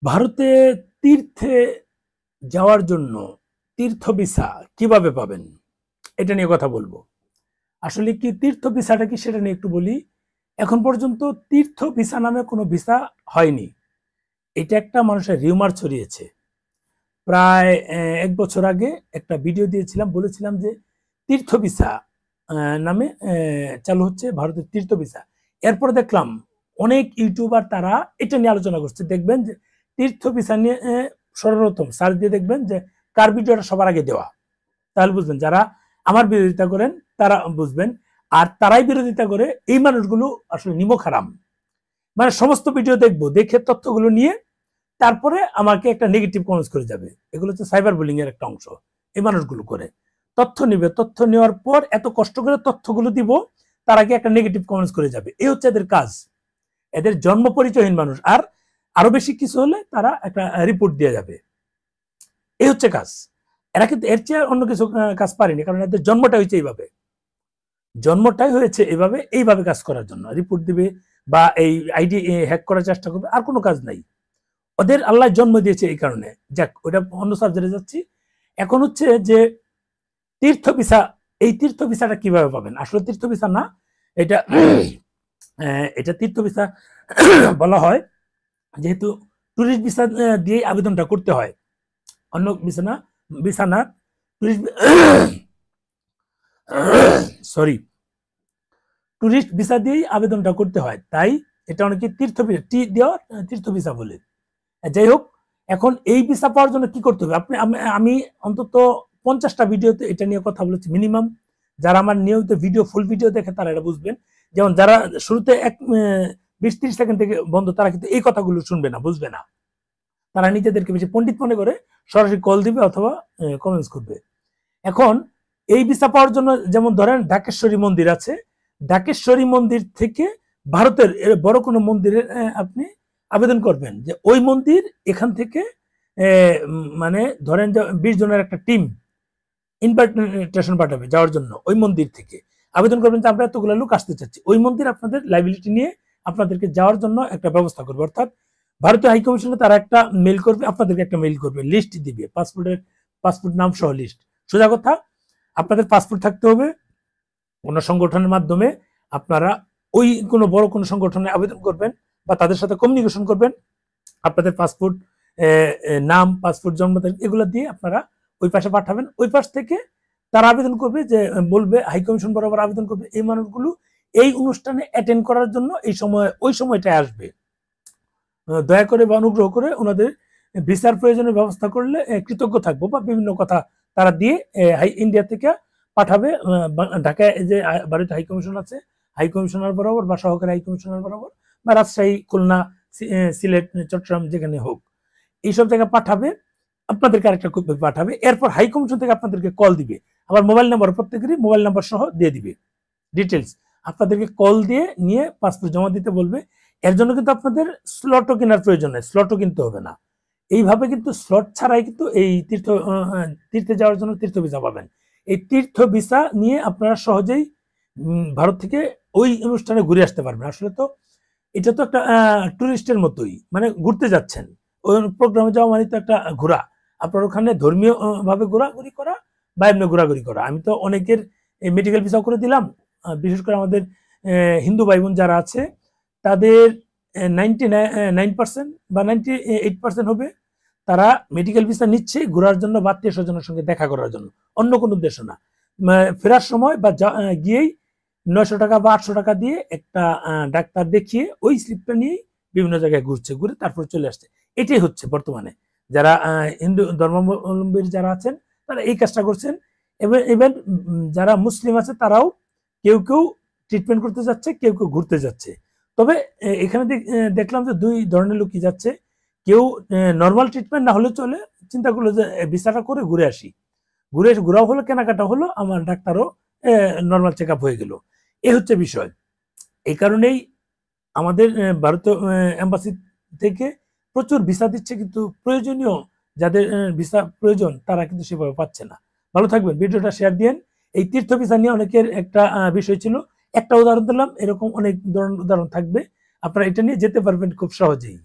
ভারতে তীর্থে যাওয়ার জন্য তীর্থ ভিসা কিভাবে পাবেন এটা নিয়ে কথা বলবো। আসলে কি তীর্থ ভিসাটা কি সেটা নিয়ে একটু বলি। এখন পর্যন্ত তীর্থ ভিসা নামে কোনো ভিসা হয়নি। এটা একটা মানুষের রিউমার ছড়িয়েছে। প্রায় ১ বছর আগে একটা ভিডিও দিয়েছিলাম, বলেছিলাম যে তীর্থ ভিসা নামে চালু হচ্ছে ভারতের তীর্থ ভিসা। এরপর দেখলাম অনেক ইউটিউবার তারা এটা নিয়ে আলোচনা করছে। দেখবেন যে তীর্থ ভিসা নিয়ে সর্বপ্রথম সার্চ দিয়ে দেখবেন যে কার ভিডিওটা সবার আগে দেওয়া, তাহলে বুঝবেন। যারা আমার বিরোধিতা করেন তারা বুঝবেন, আর তারাই বিরোধিতা করে এই মানুষগুলো আসলে নিমক হারাম। মানে সমস্ত ভিডিও দেখবো, দেখে তথ্যগুলো নিয়ে তারপরে আমাকে একটা নেগেটিভ কমেন্টস করে যাবে। এগুলো হচ্ছে সাইবার বুলিং এর একটা অংশ। এই মানুষগুলো করে তথ্য নিবে, তথ্য নেওয়ার পর এত কষ্ট করে তথ্যগুলো দিব, তার আগে একটা নেগেটিভ কমেন্টস করে যাবে। এই হচ্ছে এদের কাজ। এদের জন্ম পরিচয়হীন মানুষ, আর আরো বেশি কিছু হলে তারা একটা রিপোর্ট দিয়ে যাবে। এই হচ্ছে কাজ। এরা কিন্তু এর চেয়ে অন্য কিছু কাজ পারেনি, কারণ এদের জন্মটা হয়েছে এইভাবে। জন্মটাই হয়েছে এইভাবে, এইভাবে কাজ করার জন্য রিপোর্ট দিবে বা এই আইডি হ্যাক করার চেষ্টা করবে, আর কোনো কাজ নাই। ওদের আল্লাহ জন্ম দিয়েছে এই কারণে। যাক, ওটা অন্য সাবজেক্টে যাচ্ছি। এখন হচ্ছে যে তীর্থ ভিসা, এই তীর্থ ভিসাটা কিভাবে পাবেন? আসলে তীর্থ ভিসা না, এটা এটা তীর্থ ভিসা বলা হয় যেহেতু টুরিস্ট ভিসা দিয়ে আবেদনটা করতে হয়, অন্য ভিসা না। ভিসা না, টুরিস্ট সরি টুরিস্ট ভিসা দিয়েই আবেদনটা করতে হয়, তাই এটা অনেকে তীর্থ ভিসা টি দেওয়া তীর্থ ভিসা বলে। যাই হোক, এখন এই ভিসা পাওয়ার জন্য কি করতে হবে? আমি অন্তত 50টা ভিডিওতে এটা নিয়ে কথা বলেছি মিনিমাম। যারা আমার নিয়মিত ভিডিও ফুল ভিডিও দেখে তারা এটা বুঝবেন। যেমন যারা শুরুতে 20-30 সেকেন্ড থেকে বন্ধ, তারা কিন্তু এই কথাগুলো শুনবে না, বুঝবে না। তারা নিজেদেরকে বেশি পণ্ডিত মনে করে সরাসরি কল দিবে অথবা কমেন্টস করবে। এখন এই ভিসা পাওয়ার জন্য যেমন ধরেন ঢাকেশ্বরী মন্দির আছে, ঢাকেশ্বরী মন্দির থেকে ভারতের বড় কোনো মন্দিরে আপনি আবেদন করবেন যে ওই মন্দির এখান থেকে মানে ধরেন 20 জনের একটা টিম ইনভাইটেশন পাঠাবে যাওয়ার জন্য ওই মন্দির থেকে। আবেদন করবেন যে আমরা এতগুলো লোক আসতে চাচ্ছি, ওই মন্দির আপনাদের লাইবিলিটি নিয়ে আপনাদেরকে যাওয়ার জন্য একটা ব্যবস্থা করবে। অর্থাৎ ভারতীয় হাইকমিশনে তারা একটা মেইল করবে, আপনাদেরকে একটা মেইল করবে, লিস্ট দিবে, পাসপোর্ট নাম সহ লিস্ট। সোজা কথা, আপনাদের পাসপোর্ট থাকতে হবে। কোনো সংগঠনের মাধ্যমে আপনারা ওই কোনো বড় কোনো সংগঠনে আবেদন করবেন বা তাদের সাথে কমিউনিকেশন করবেন। আপনাদের পাসপোর্ট নাম, পাসপোর্ট জন্ম তারিখ এগুলো দিয়ে আপনারা ওই পাশে পাঠাবেন। ওই পাশ থেকে তারা আবেদন করবে, যে বলবে হাইকমিশন বরাবর আবেদন করবে এই মানুষগুলো এই অনুষ্ঠানে অ্যাটেন্ড করার জন্য এই সময় ওই সময়টায় আসবে। দয়া করে বা অনুগ্রহ করে ওনাদের ভিসার প্রয়োজনের ব্যবস্থা করলে কৃতজ্ঞ থাকবো, বা বিভিন্ন কথা তারা দিয়ে ইন্ডিয়া থেকে পাঠাবে ঢাকায়। যে ভারতীয় হাইকমিশন আছে, হাইকমিশনার বরাবর বা সহকারী হাইকমিশনার বরাবর, বা রাজশাহী, খুলনা, সিলেট, চট্টগ্রাম যেখানে হোক, এইসব জায়গায় পাঠাবে। আপনাদেরকে আরেকটা পাঠাবে। এরপর হাইকমিশন থেকে আপনাদেরকে কল দিবে, আবার মোবাইল নাম্বার, প্রত্যেকেরই মোবাইল নাম্বার সহ দিয়ে দিবে ডিটেলস। আপনাদেরকে কল দিয়ে নিয়ে পাসপোর্ট জমা দিতে বলবে। এর জন্য কিন্তু আপনাদের স্লটও কেনার প্রয়োজন নেই, স্লটও কিনতে হবে না। এইভাবে কিন্তু স্লট ছাড়াই কিন্তু এই তীর্থে যাওয়ার জন্য তীর্থ ভিসা পাবেন। এই তীর্থ ভিসা নিয়ে আপনারা সহজেই ভারত থেকে ওই অনুষ্ঠানে ঘুরে আসতে পারবেন। আসলে তো এটা তো একটা টুরিস্টের মতোই, মানে ঘুরতে যাচ্ছেন। ওই প্রোগ্রামে যাওয়া মানে তো একটা ঘোরা। আপনার ওখানে ধর্মীয় ভাবে ঘোরাঘুরি করা বা এমনি ঘোরাঘুরি করা। আমি তো অনেকের মেডিকেল ভিসাও করে দিলাম। বিশেষ করে আমাদের হিন্দু ভাই বোন যারা আছে তাদের 99% বা 98% হবে তারা মেডিকেল ভিসা নিচ্ছে ঘোরার জন্য বা আত্মীয় স্বজনের সঙ্গে দেখা করার জন্য, অন্য কোনো উদ্দেশ্য না। ফেরার সময় বা গিয়েই 900 টাকা বা 800 টাকা দিয়ে একটা ডাক্তার দেখিয়ে ওই স্লিপটা নিয়েই বিভিন্ন জায়গায় ঘুরছে, ঘুরে তারপর চলে আসছে। এটাই হচ্ছে বর্তমানে যারা হিন্দু ধর্মাবলম্বী যারা আছেন তারা এই কাজটা করছেন। ইভেন যারা মুসলিম আছে তারাও কেউ কেউ ট্রিটমেন্ট করতে যাচ্ছে, কেউ কেউ ঘুরতে যাচ্ছে। তবে এখানে দেখলাম যে দুই ধরনের লোকই যাচ্ছে। কেউ নর্মাল ট্রিটমেন্ট না হলে চলে, চিন্তা করলো যে ভিসাটা করে ঘুরে আসি, ঘোরাও হলো, কেনাকাটা হলো, আমার ডাক্তারও নর্মাল চেক আপ হয়ে গেল। এই হচ্ছে বিষয়। এই কারণেই আমাদের ভারতীয় এম্বাসি থেকে প্রচুর ভিসা দিচ্ছে, কিন্তু প্রয়োজনীয় যাদের ভিসা প্রয়োজন তারা কিন্তু সেভাবে পাচ্ছে না। ভালো থাকবেন, ভিডিওটা শেয়ার দিন। এই তীর্থ ভিসা নিয়ে অনেকের একটা বিষয় ছিল, একটা উদাহরণ দিলাম, এরকম অনেক উদাহরণ থাকবে। আপনারা এটা নিয়ে যেতে পারবেন খুব সহজেই।